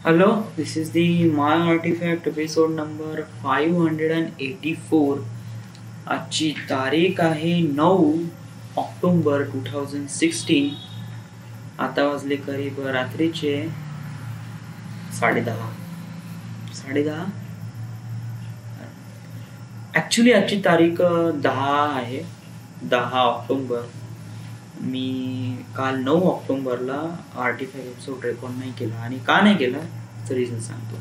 Hello, this is the My Artifact episode number 584. आजची तारीख आहे 9 ऑक्टोबर 2016. आता वाजले करीब रात्रीचे 10:30. ॲक्च्युली आजची तारीख 10 आहे, 10 ऑक्टोबर. मी काल 9 ऑक्टोबरला आर्टिफॅक्ट एपिसोड रेकॉर्ड नाही केला. आणि का नाही केला त्याचं रिझन सांगतो.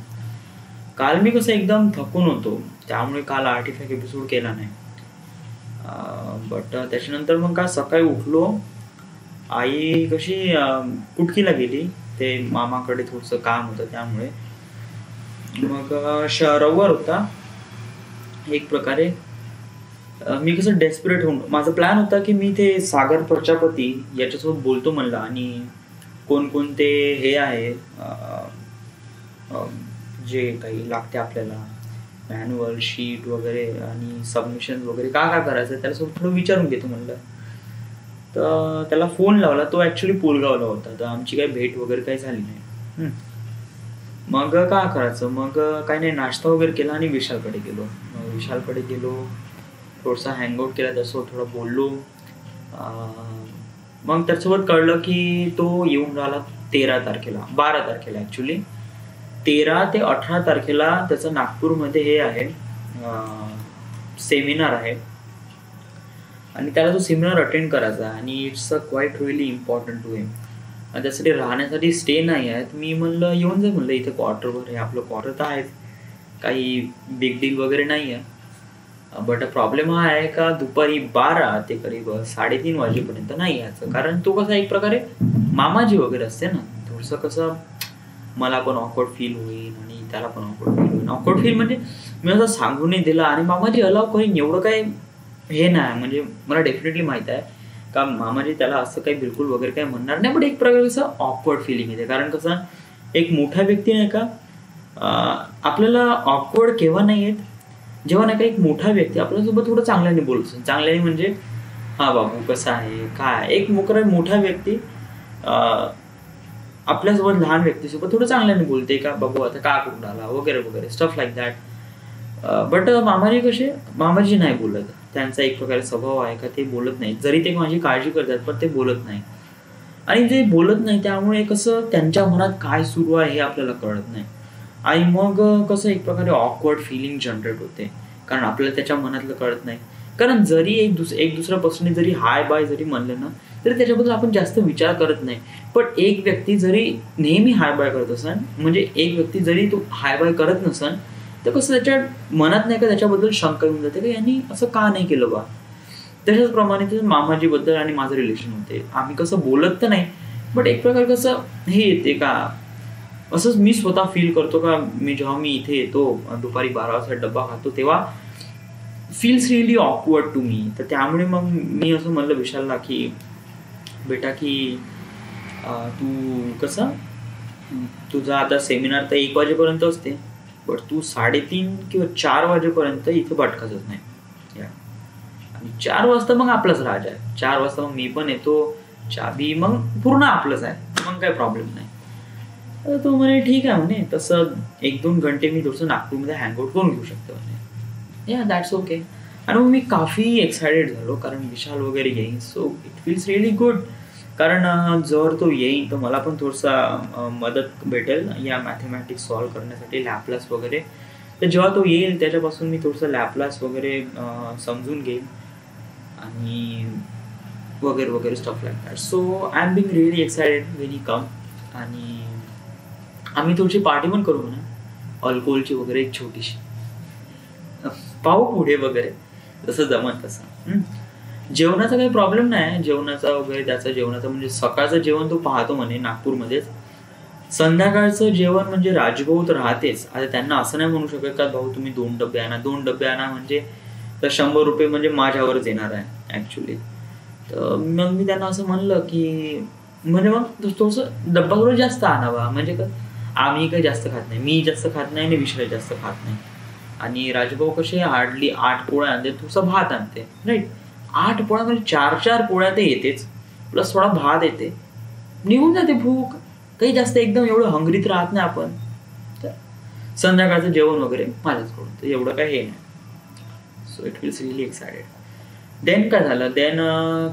काल मी कसं एकदम थकून होतो, त्यामुळे काल आर्टिफॅक्ट एपिसोड केला नाही. बट त्याच्यानंतर मग का सकाळी उठलो, आई कशी कुटकीला गेली, ते मामाकडे थोडंसं काम होतं त्यामुळे. मग रविवार होता एक प्रकारे. मी कसं डेस्परेट होऊन, माझा प्लॅन होता की मी ते सागर प्रजापती याच्यासोबत बोलतो म्हणलं, आणि कोणकोणते हे आहे जे काही लागते आपल्याला, मॅन्युअल शीट वगैरे आणि सबमिशन वगैरे काय करायचं त्याच्यासोबत थोडं विचारून घेतो म्हणलं. तर त्याला फोन लावला. तो ॲक्च्युली पुलगावला होता, तर आमची काही भेट वगैरे काही झाली नाही. मग काय करायचं, मग काही नाही, नाश्ता वगैरे केला आणि विशालकडे गेलो. थोडासा हँगआउट केला, त्यासोबत थोडं बोललो. मग त्याच्यासोबत कळलं की तो येऊन राहिला 12 तारखेला ॲक्च्युली 13 ते 18 तारखेला त्याचं नागपूरमध्ये हे आहे, सेमिनार आहे, आणि त्याला तो सेमिनार अटेंड करायचा आहे. आणि it's a quite really important to him. आणि त्यासाठी राहण्यासाठी स्टे नाही आहेत. मी म्हणलं येऊन जाईल म्हणलं, इथे क्वार्टरवर आहे, आपलं क्वार्टर तर आहेच, काही बिग डील वगैरे नाही आहे. बट प्रॉब्लेम हा आहे का दुपारी 12 ते करीब 3:30 वाजेपर्यंत नाही यायचं. कारण तो कसा एक प्रकारे मामाजी वगैरे असते ना, थोडंसं कसं मला पण ऑकवर्ड फील होईल आणि त्याला पण ऑकवर्ड फील म्हणजे मी असं सांगूनही दिलं, आणि मामाजी अलाव करीन एवढं काय हे नाही. म्हणजे मला डेफिनेटली माहित आहे का मामाजी त्याला असं काही बिलकुल वगैरे काही म्हणणार नाही. बट एक प्रकारे कसं ऑकवर्ड फिलिंग येते, कारण कसं एक मोठा व्यक्ती नाही का, आपल्याला ऑकवर्ड केव्हा नाही येत जेव्हा नाही का एक मोठा व्यक्ती आपल्यासोबत थोडं चांगल्याने बोलतो. चांगल्याने म्हणजे हा बाबू कसा आहे काय, एक मोठा व्यक्ती आपल्यासोबत लहान व्यक्तीसोबत थोडं चांगल्याने बोलते का बाबू आता का कुठं आला वगैरे वगैरे स्टफ लाईक दॅट. बट मामाजी नाही बोलत. त्यांचा एक प्रकारे स्वभाव आहे का ते बोलत नाही, जरी ते माझी काळजी करतात पण ते बोलत नाही. आणि जे बोलत नाही त्यामुळे कसं त्यांच्या मनात काय सुरू आहे हे आपल्याला कळत नाही. आणि मग कसं एक प्रकारे ऑकवर्ड फिलिंग जनरेट होते, कारण आपल्याला त्याच्या मनातलं कळत नाही. कारण जरी एक दुसऱ्या पर्सनने जरी हाय बाय जरी म्हणलं ना, तरी त्याच्याबद्दल आपण जास्त विचार करत नाही. पण एक व्यक्ती जरी नेहमी हाय बाय करत असेल, म्हणजे एक व्यक्ती जरी तो हाय बाय करत नसेल, तर कसं त्याच्या मनात नाही का त्याच्याबद्दल शंका येऊन जाते का यांनी असं का नाही केलं बा. तशाच प्रमाणे ते मामाजीबद्दल आणि माझं रिलेशन होते. आम्ही कसं बोलत तर नाही, बट एक प्रकार कसं हे येते का, असंच मी स्वतः फील करतो का जेव्हा मी इथे येतो दुपारी 12 वाजता डब्बा खातो, तेव्हा feels really awkward to me. तर त्यामुळे मग मी असं म्हणलं विशालला की बेटा की तू कसं तुझा आता सेमिनार तर 1 वाजेपर्यंत असते, बट तू 3:30 किंवा 4 वाजेपर्यंत इथे भटकायचंच नाही. आणि 4 वाजता मग आपलाच राज आहे. 4 वाजता मग मी पण येतो, चाबी मग पूर्ण आपलंच आहे, मग काही प्रॉब्लेम नाही. तर तो म्हणे ठीक आहे म्हणे, तसं 1-2 घंटे मी थोडंसं नागपूरमध्ये हँगआउट करून घेऊ शकतो म्हणे. या दॅट्स ओके. आणि मग मी काफी एक्सायटेड झालो, कारण विशाल वगैरे येईन. So it feels really good, कारण जर तो येईन तर मला पण थोडंसा मदत भेटेल या मॅथमॅटिक्स सॉल्व करण्यासाठी, लॅपलास वगैरे. तर जेव्हा तो येईल त्याच्यापासून मी थोडंसं लॅपलास वगैरे समजून घेईन आणि वगैरे वगैरे stuff like that. So I am being really excited when he come. आणि आम्ही थोडीशी पार्टी पण करू म्हणा, अल्कोहोलची वगैरे एक छोटीशी, पाहू पुढे वगैरे जसं जमत तसं. जेवणाचा काही प्रॉब्लेम नाही, जेवणाचा वगैरे त्याचा जेवणाचा म्हणजे सकाळचं जेवण तो पाहतो म्हणे नागपूरमध्येच. संध्याकाळचं जेवण म्हणजे राजभाऊ तर राहतेच. आता त्यांना असं नाही म्हणू शकत का भाऊ तुम्ही 2 डबे आणा म्हणजे तर 100 रुपये म्हणजे माझ्यावरच येणार आहे ॲक्च्युली. तर मग मी त्यांना असं म्हणलं की म्हणजे मग थोडंसं डब्बा थोडं जास्त आणावा, म्हणजे का आम्ही काही जास्त खात नाही, मी जास्त खात नाही आणि विषय जास्त खात नाही. आणि राजभाऊ कसे हार्डली 8 पोळ्या आणते, थोडासा भात आणते, राईट. 8 पोळ्या म्हणजे 4 पोळ्या ते येतेच, प्लस थोडा भात येते, निघून जाते भूक. काही जास्त एकदम एवढं हंगरीत राहत नाही आपण. संध्याकाळचं जेवण वगैरे माझ्याचकडून, तर एवढं काय हे नाही. So it feels really excited. Then काय झालं, देन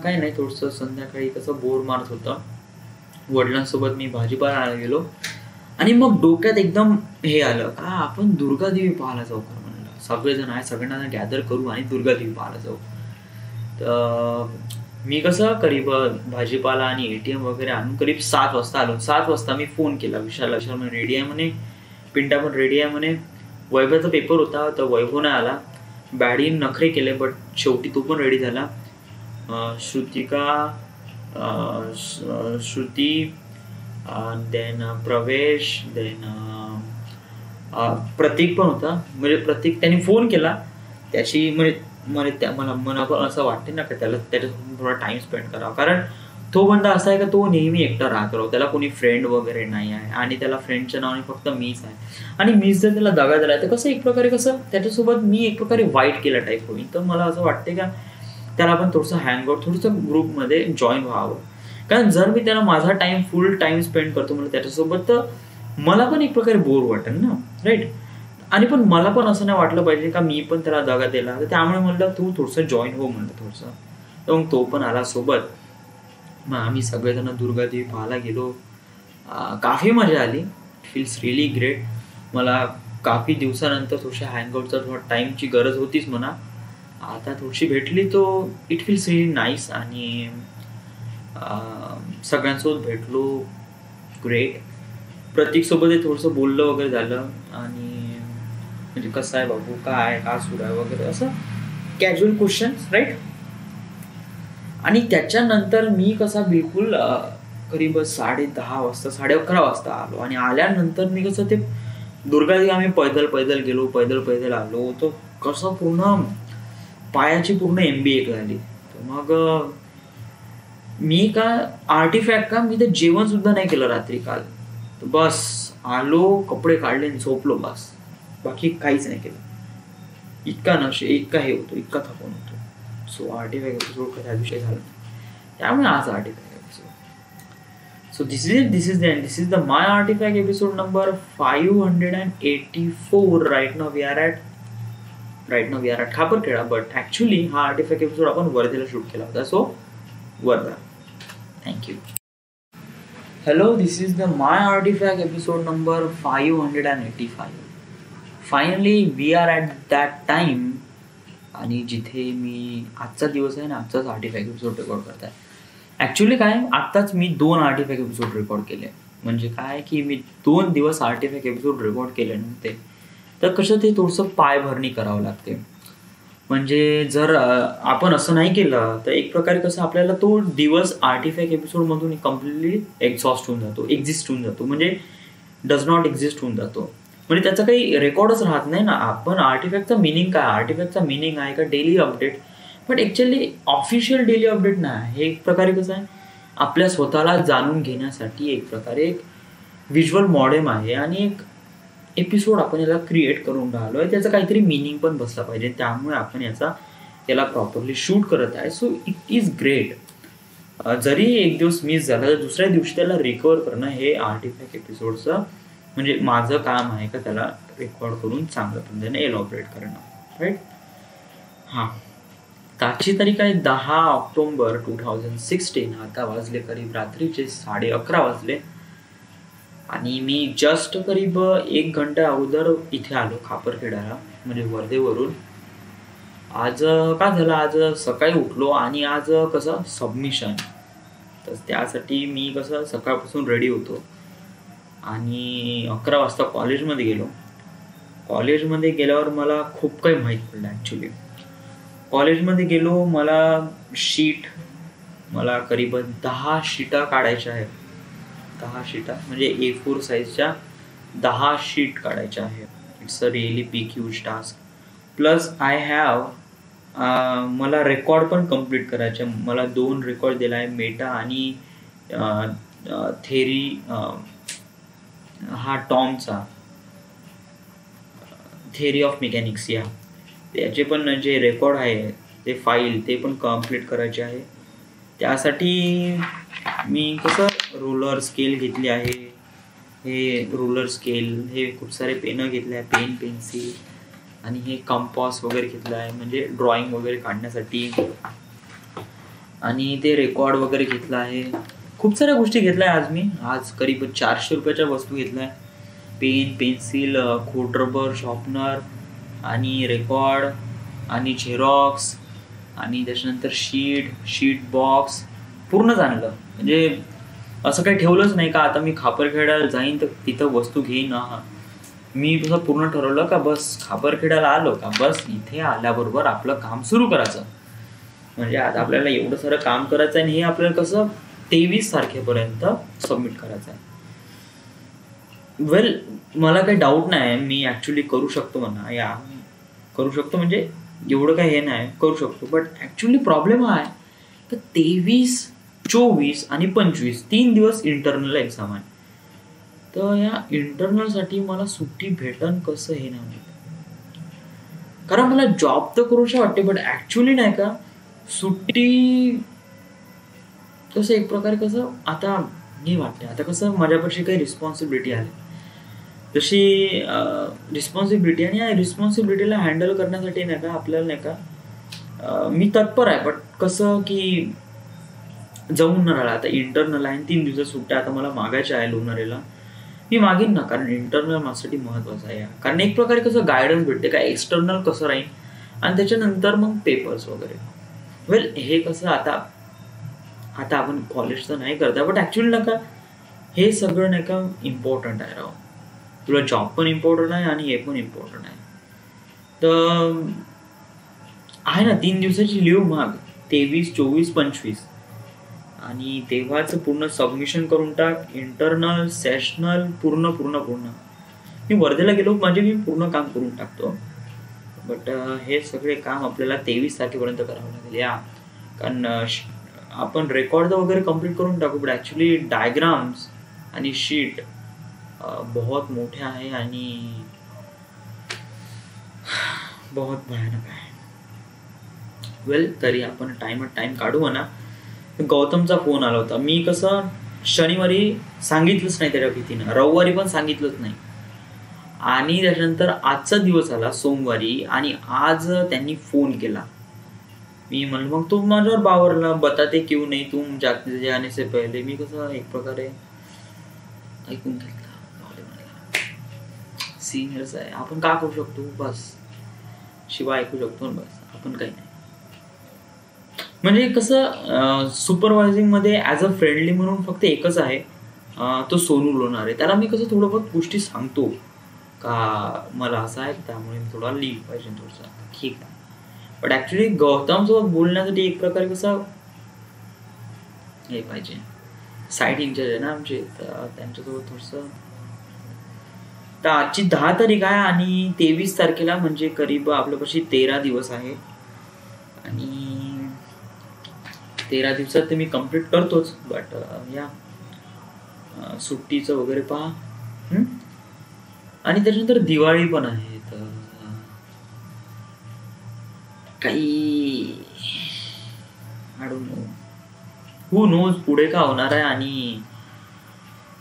काय नाही, थोडंसं संध्याकाळी कसं बोर मारत होतं. वडिलांसोबत मी भाजीपाला आणायला गेलो आणि मग डोक्यात एकदम हे आलं का आपण दुर्गादेवी पाहायला जाऊ का म्हणलं. सगळेजण आहे, सगळ्यांना गॅदर करू आणि दुर्गादेवी पाहायला जाऊ. तर मी कसं करीब भाजीपाला आणि ATM वगैरे आणून करीब 7 वाजता आलो. 7 वाजता मी फोन केला विशाल म्हणे रेडी आहे म्हणे, पिंटा पण रेडी आहे म्हणे. वैभवचा पेपर होता तर वैभव नाही आला. बॅडी नखरे केले बट शेवटी तो पण रेडी झाला. श्रुती देन प्रवेश देन प्रतीक पण होता. म्हणजे प्रतीक त्यांनी फोन केला, त्याची म्हणजे मला पण असं वाटते ना का त्याच्यासोबत थोडा टाइम स्पेंड करावा. कारण तो बंदा असा आहे का तो नेहमी एकटा राहतो, त्याला कोणी फ्रेंड वगैरे नाही आहे आणि त्याला फ्रेंडच्या नावाने फक्त मीच आहे. आणि मीच जर त्याला दगा दिला तर कसं एक प्रकारे कसं त्याच्यासोबत मी एक प्रकारे वाईट केला टाईप होईल. तर मला असं वाटते का त्याला पण थोडंसं हँगआउट थोडंसं ग्रुपमध्ये जॉईन व्हावं. कारण जर मी त्याला माझा फुल टाइम स्पेंड करतो म्हणजे त्याच्यासोबत, तर मला पण एक प्रकारे बोर वाटेल ना, राईट. आणि पण मला पण असं नाही वाटलं पाहिजे का मी पण त्याला दगा दिला. तर त्यामुळे म्हणलं तू थोडंसं जॉईन हो म्हणलं थोडंसं. तर मग तो पण आला सोबत. मग आम्ही सगळेजण दुर्गादेवी पाहायला गेलो. काफी मजा आली. It feels really great. मला काफी दिवसानंतर थोड्याशा हँगआउटचा थोडा टाईमची गरज होतीच म्हणा. आता थोडीशी भेटली तो इट फील्स रिअली नाईस. आणि सगळ्यांसोबत भेटलो, ग्रेट. प्रतीकसोबतही थोडंसं बोललं वगैरे झालं. आणि म्हणजे कसं आहे बाबू, काय का सुरू आहे वगैरे असं कॅज्युअल क्वेश्चन्स, राईट. आणि त्याच्यानंतर मी कसा बिलकुल करीब 10:30 वाजता 11:30 वाजता आलो. आणि आल्यानंतर मी कसं ते दुर्गादेवी आम्ही पैदल गेलो, पैदल आलो. तर कसं पूर्ण पायाची पूर्ण MBA झाली. तर मग मी का आर्टिफॅक्ट का मी तर जेवण सुद्धा नाही केलं रात्री काल. तर बस आलो, कपडे काढले, झोपलो, बस बाकी काहीच नाही केलं. इतका हे होतो, इतका थकून होतो. सो आर्टिफॅक्ट एपिसोड त्या विषय झाला, त्यामुळे आज artifact episode. So this is the my artifact episode number 584. Right now we are at Khaparkheda. But actually हा आर्टिफॅक्ट एपिसोड आपण वर्धेला शूट केला होता. So Wardha. Thank you. Hello, this is the My Artifact episode number 585. Finally, we are at that time. आणि जिथे मी आजचा दिवस आहे ना, आजचाच आर्टिफॅक्ट एपिसोड रेकॉर्ड करत आहे. ॲक्च्युली काय आत्ताच मी 2 आर्टिफॅक्ट एपिसोड रेकॉर्ड केले. म्हणजे काय की मी 2 दिवस आर्टिफॅक्ट एपिसोड रेकॉर्ड केले नव्हते. तर कसं ते थोडंसं पायभरणी करावं लागते. म्हणजे जर आपण असं नाही केलं तर एक प्रकारे कसं आपल्याला तो दिवस आर्टिफॅक्ट एपिसोडमधून कम्प्लिटली एक्झॉस्ट होऊन जातो, एक्झिस्ट होऊन जातो, म्हणजे डज नॉट एक्झिस्ट होऊन जातो. म्हणजे त्याचा काही रेकॉर्डच राहत नाही ना. आपण आर्टिफॅक्टचा मिनिंग काय, आर्टिफॅक्टचा मिनिंग आहे का डेली अपडेट, पण ॲक्च्युअली ऑफिशियल डेली अपडेट नाही. हे एक प्रकारे कसं आहे आपल्या स्वतःला जाणून घेण्यासाठी एक प्रकारे एक व्हिज्युअल मॉडेम आहे. आणि एक एपिसोड आपण याला क्रिएट करून राहिलो आहे, त्याचा काहीतरी मिनिंग पण बसला पाहिजे. त्यामुळे आपण याला प्रॉपरली शूट करत आहे. So it is great. जरी एक दिवस मिस झाला तर दुसऱ्या दिवशी त्याला रिकवर करणं हे आर्टिफॅक्ट एपिसोडचं म्हणजे माझं काम आहे का त्याला रेकॉर्ड करून चांगल्या पद्धतीने एलॉबरेट करणं, राईट. हां, आजची तारीख आहे 10 ऑक्टोबर 2016. आता वाजले करीब रात्रीचे 11:30 वाजले. आणि मी जस्ट करीब 1 घंटा अगोदर इथे आलो खापरखेड्याला, म्हणजे वर्धेवरून. आज काय झालं, आज सकाळी उठलो आणि आज कसं सबमिशन, तर त्यासाठी मी कसं सकाळपासून रेडी होतो. आणि 11 वाजता कॉलेजमध्ये गेलो. कॉलेजमध्ये गेल्यावर मला खूप काही माहीत पडलं. ॲक्च्युली कॉलेजमध्ये गेलो, मला करीब 10 शीटा काढायच्या आहेत. 10 शीटा म्हणजे A4 साईजच्या 10 शीट काढायच्या आहेत. It's a really big huge task. Plus I have मला रेकॉर्ड पण कम्प्लीट करायचे. मला 2 रेकॉर्ड दिला आहे, मेटा आणि थेरी हा टॉमचा थेरी ऑफ मेकॅनिक्स. या त्याचे पण जे रेकॉर्ड आहे ते फाईल ते पण कम्प्लीट करायचे आहे. त्यासाठी मी कसं रोलर स्केल घेतली आहे, हे रुलर स्केल, हे खूप सारे पेनं घेतले आहे, पेन पेन्सिल, आणि हे कंपास वगैरे घेतलं आहे म्हणजे ड्रॉइंग वगैरे काढण्यासाठी, आणि ते रेकॉर्ड वगैरे घेतला आहे. खूप साऱ्या गोष्टी घेतल्या आहे आज करीब 400 रुपयाच्या वस्तू घेतल्या आहे. पेन, पेन्सिल, खोडरबर, शॉर्पनर, आणि रेकॉर्ड, आणि झेरॉक्स, आणि त्याच्यानंतर शीट बॉक्स पूर्णच आणलं. म्हणजे असं काही ठेवलंच नाही का आता मी खापरखेड्याला जाईन तर तिथं वस्तू घेईन. मी तुझं पूर्ण ठरवलं का बस खापरखेड्याला आलो का बस इथे आल्याबरोबर आपलं काम सुरू करायचं. म्हणजे आता आपल्याला एवढं सारं काम करायचं आहे आणि हे आपल्याला कसं 23 तारखेपर्यंत सबमिट करायचं आहे. वेल, मला काही डाऊट नाही, मी ऍक्च्युली करू शकतो म्हणा, करू शकतो म्हणजे एवढं काही हे नाही, करू शकतो. बट ऍक्च्युली प्रॉब्लेम हा आहे की 23, 24 आणि 25 3 दिवस इंटरनल एक्झाम आहे. तर या इंटरनलसाठी मला सुट्टी भेटन कसं हे नाही माहिती. कारण मला जॉब तर करूशी वाटते, बट ऍक्च्युली नाही का सुट्टी कसं एक प्रकारे कसं आता हे वाटते. आता कसं माझ्यापाशी काही रिस्पॉन्सिबिलिटी आली, जशी रिस्पॉन्सिबिलिटी, आणि या रिस्पॉन्सिबिलिटीला हँडल करण्यासाठी नाही का आपल्याला नाही का मी तत्पर आहे. बट कसं की जाऊन न राहिला, आता इंटरनल आहे 3 दिवसात सुट्ट्या आता मला मागायच्या आहे लोणारीला, मी मागीन ना, कारण इंटरनल माझ्यासाठी महत्वाचं आहे. कारण एक प्रकारे कसं गायडन्स भेटते काय एक्सटर्नल कसं राहील, आणि त्याच्यानंतर मग पेपर्स वगैरे. वेल, हे कसं आता आपण कॉलेज तर नाही करता, बट ऍक्च्युअली नाही का हे सगळं नाही का इम्पॉर्टंट आहे राव. तुला जॉब पण इम्पॉर्टंट आहे आणि हे पण इम्पॉर्टंट आहे. तर आहे ना 3 दिवसाची लिव्ह माग, 23, 24, 25, आणि तेव्हाच पूर्ण सबमिशन करून टाक. इंटरनल, सेशनल पूर्ण. मी वर्धेला गेलो म्हणजे मी पूर्ण काम करून टाकतो. बट हे सगळे काम आपल्याला 23 तारखेपर्यंत करावं लागेल. कारण आपण रेकॉर्ड वगैरे कम्प्लीट करून टाकू, बट ॲक्च्युली डायग्राम्स आणि शीट बहुत मोठे आहे आणि बहुत भयानक आहे. वेल, तरी आपण टाइम काढू म्हणा. गौतमचा फोन आला होता. मी कसं शनिवारी सांगितलंच नाही त्याच्या भीतीनं, रविवारी पण सांगितलंच नाही, आणि त्याच्यानंतर आजचा दिवस आला सोमवारी, आणि आज त्यांनी फोन केला. मी म्हणलं मग तू माझ्यावर बावरला, बताते क्यों नाही तुम जाने से पहले. मी कसं एक प्रकारे ऐकून घेतलं. सिनियर्स आहे, आपण का करू शकतो, बस शिवाय ऐकू शकतो बस, आपण काही नाही. म्हणजे कसं सुपरवायझिंग मध्ये ॲज अ फ्रेंडली म्हणून फक्त एकच आहे, तो सोनू लोणारे. त्याला मी कसं थोडं बहुत गोष्टी सांगतो का मला असं आहे त्यामुळे थोडा लीव्ह पाहिजे थोडंसं, ठीक आहे. बट ॲक्च्युली गौतमसोबत बोलण्यासाठी एक प्रकारे कसं हे पाहिजे, साईट इंचार्ज आहे ना आमचे, तर त्यांच्यासोबत थोडंसं. तर आजची 10 तारीख आहे आणि 23 तारखेला म्हणजे करीब आपल्यापाशी 13 दिवस आहे, आणि 13 दिवसात ते मी कम्प्लीट करतोच. बट या सुट्टीचं वगैरे पहा. आणि त्याच्यानंतर दिवाळी पण आहे, तर काही I don't know, who knows पुढे का होणार आहे. आणि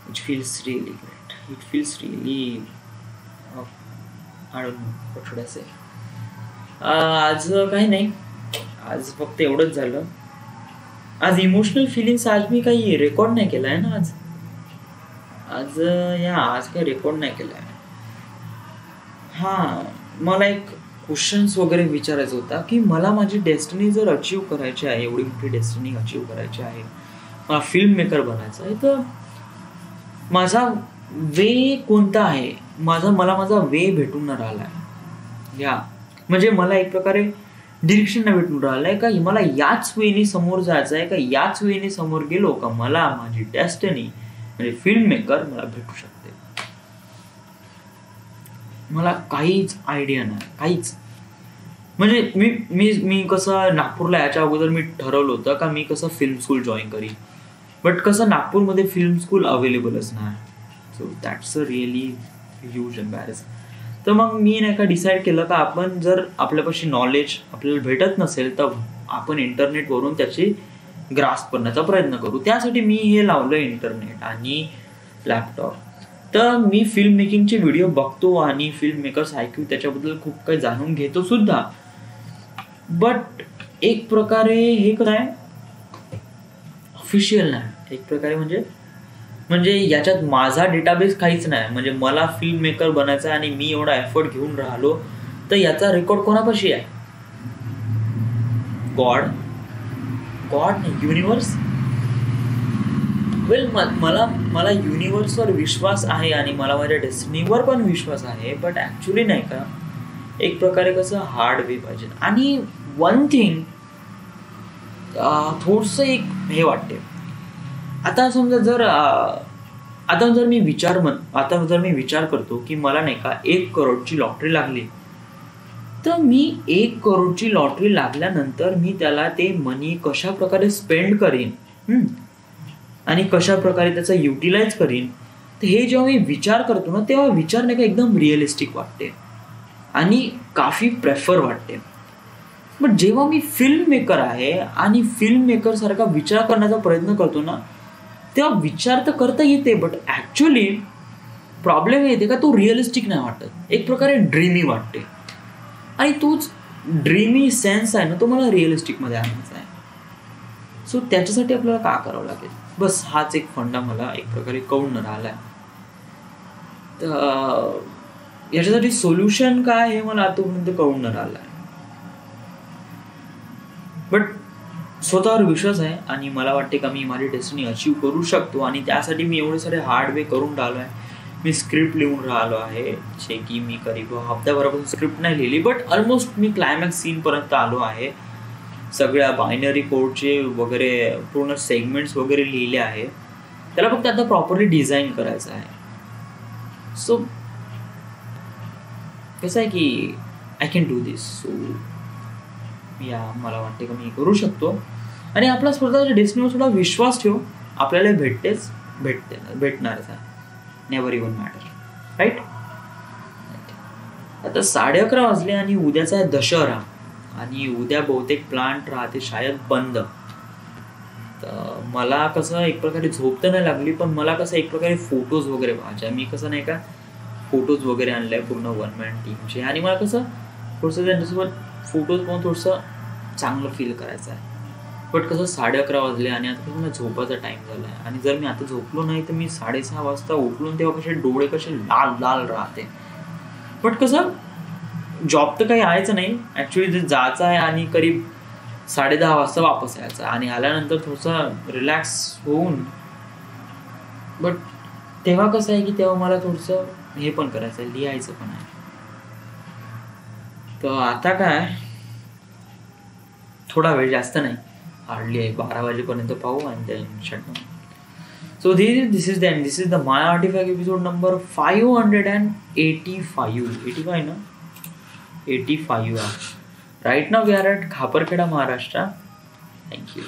it feels really great, it feels really I don't know what should I say. आज काही नाही, आज फक्त एवढंच झालं. आज इमोशनल फिलिंग्स आज मी काही रेकॉर्ड नाही केला आहे ना. आज काही रेकॉर्ड नाही केला आहे. हां, मला एक क्वेश्चन्स वगैरे विचारायचं होता की मला माझी डेस्टिनी जर अचीव करायची आहे, एवढी मोठी डेस्टिनी अचीव करायची आहे, मला फिल्म मेकर बनायचं आहे, तर माझा वे कोणता आहे. मला माझा वे भेटून न राहिला आहे. म्हणजे मला एक प्रकारे डिरेक्शन नाही भेटून राहिलं आहे का मला याच वेने समोर जायचं आहे, का याच वेने समोर गेलो का मला माझी डेस्टिनी म्हणजे फिल्म मेकर मला भेटू शकते. मला काहीच आयडिया नाही, काहीच. म्हणजे मी कसं नागपूरला याच्या अगोदर मी ठरवलं होतं का मी कसं फिल्म स्कूल जॉईन करीन, बट कसं नागपूरमध्ये फिल्म स्कूल अवेलेबलच नाही. So that's a really huge embarrass. तर मग मी नाही का डिसाईड केलं का आपण जर आपल्यापाशी नॉलेज आपल्याला भेटत नसेल तर आपण इंटरनेटवरून त्याची ग्रास्प करण्याचा प्रयत्न करू. त्यासाठी मी हे लावलं इंटरनेट आणि लॅपटॉप. तर मी फिल्म मेकिंगचे व्हिडिओ बघतो आणि फिल्म मेकर्स ऐकू त्याच्याबद्दल खूप काही जाणून घेतो सुद्धा. बट एक प्रकारे हे काय ऑफिशियल नाही, एक प्रकारे म्हणजे याच्यात माझा डेटाबेस काहीच नाही. म्हणजे मला फिल्म मेकर बनायचं आहे आणि मी एवढा एफर्ट घेऊन राहिलो, तर याचा रेकॉर्ड कोणापाशी आहे? गॉड नाही, युनिव्हर्स. वेल, मला युनिव्हर्सवर विश्वास आहे आणि मला माझ्या डेस्टिनीवर पण विश्वास आहे. बट ॲक्च्युली नाही का, एक प्रकारे कसं हार्ड वे पाहिजे. आणि वन थिंग थोडंसं एक हे वाटते, आता समजा जर मी विचार करतो की मला नाही का 1 करोडची लॉटरी लागली, तर मी 1 करोडची लॉटरी लागल्यानंतर मी त्याला ते मनी कशा प्रकारे स्पेंड करीन आणि कशा प्रकारे त्याचा युटिलाइज करीन, तर हे जेव्हा मी विचार करतो ना, तेव्हा विचार नाही का एकदम रिअलिस्टिक वाटते आणि काफी प्रेफर वाटते. बट जेव्हा मी फिल्म मेकर आहे आणि फिल्म मेकर सारखा विचार करण्याचा प्रयत्न करतो ना, तेव्हा विचार तर करता येते, बट ॲक्च्युली प्रॉब्लेम येते का तो रिअलिस्टिक नाही वाटत, एक प्रकारे ड्रीमी वाटते. आणि तोच ड्रीमी सेन्स आहे ना, तो मला रिअलिस्टिकमध्ये आणायचा आहे. सो त्याच्यासाठी आपल्याला काय करावं लागेल, बस हाच एक फंडा मला एक प्रकारे कळून राहिला आहे. तर याच्यासाठी सोल्युशन काय हे मला आतापर्यंत कळून राहिलं आहे. बट स्वतःवर विश्वास आहे आणि मला वाटते का मी माझी डेस्टिनी अचीव करू शकतो. आणि त्यासाठी मी एवढे सारे हार्ड वे करून राहिलो आहे. मी स्क्रिप्ट लिहून राहिलो आहे, जे की मी करीब हप्त्याभरापासून स्क्रिप्ट नाही लिहिली, बट ऑलमोस्ट मी क्लायमॅक्स सीनपर्यंत आलो आहे. सगळ्या बायनरी कोडचे वगैरे पूर्ण सेगमेंट्स वगैरे लिहिले आहे. त्याला फक्त आता प्रॉपरली डिझाईन करायचं आहे. सो कसं आहे की I can do this. So मला वाटते का मी करू शकतो. आणि आपला स्वतःच्या डेस्टिनीवर थोडा विश्वास ठेव, आपल्याला भेटणारच आहे. Never even matter, right. आता 11:30 वाजले आणि उद्याचा आहे दशहरा आणि उद्या बहुतेक प्लांट राहते शायद बंद. तर मला कसं एक प्रकारे झोप तर नाही लागली, पण मला कसं एक प्रकारे फोटोज वगैरे पाहायचे. मी कसं नाही का फोटोज वगैरे आणले पूर्ण 1 मॅन टीमचे आणि मला कसं थोडंसं त्यांच्यासोबत फोटोज पाहून थोडंसं चांगलं फील करायचं आहे. बट कसं 11:30 वाजले आणि आता कसं मला झोपाचा टाईम झाला आहे. आणि जर मी आता झोपलो नाही तर मी 6:30 वाजता उठलो, तेव्हा कसे डोळे कसे लाल लाल राहते. बट कसं जॉब तर काही आहेच नाही ॲक्च्युली, जे जायचं आहे आणि करीब 10:30 वाजता वापस यायचं आणि आल्यानंतर थोडंसं रिलॅक्स होऊन. बट तेव्हा कसं आहे की तेव्हा मला थोडंसं हे पण करायचं आहे, लिहायचं पण आहे. तर आता काय थोडा वेळ, जास्त नाही, हार्डली 12 वाजेपर्यंत पाहू आणि then shut down. So this is the My Artifact episode number 585 ना, 85. Right now we are at Khaparkheda, Maharashtra. Thank you.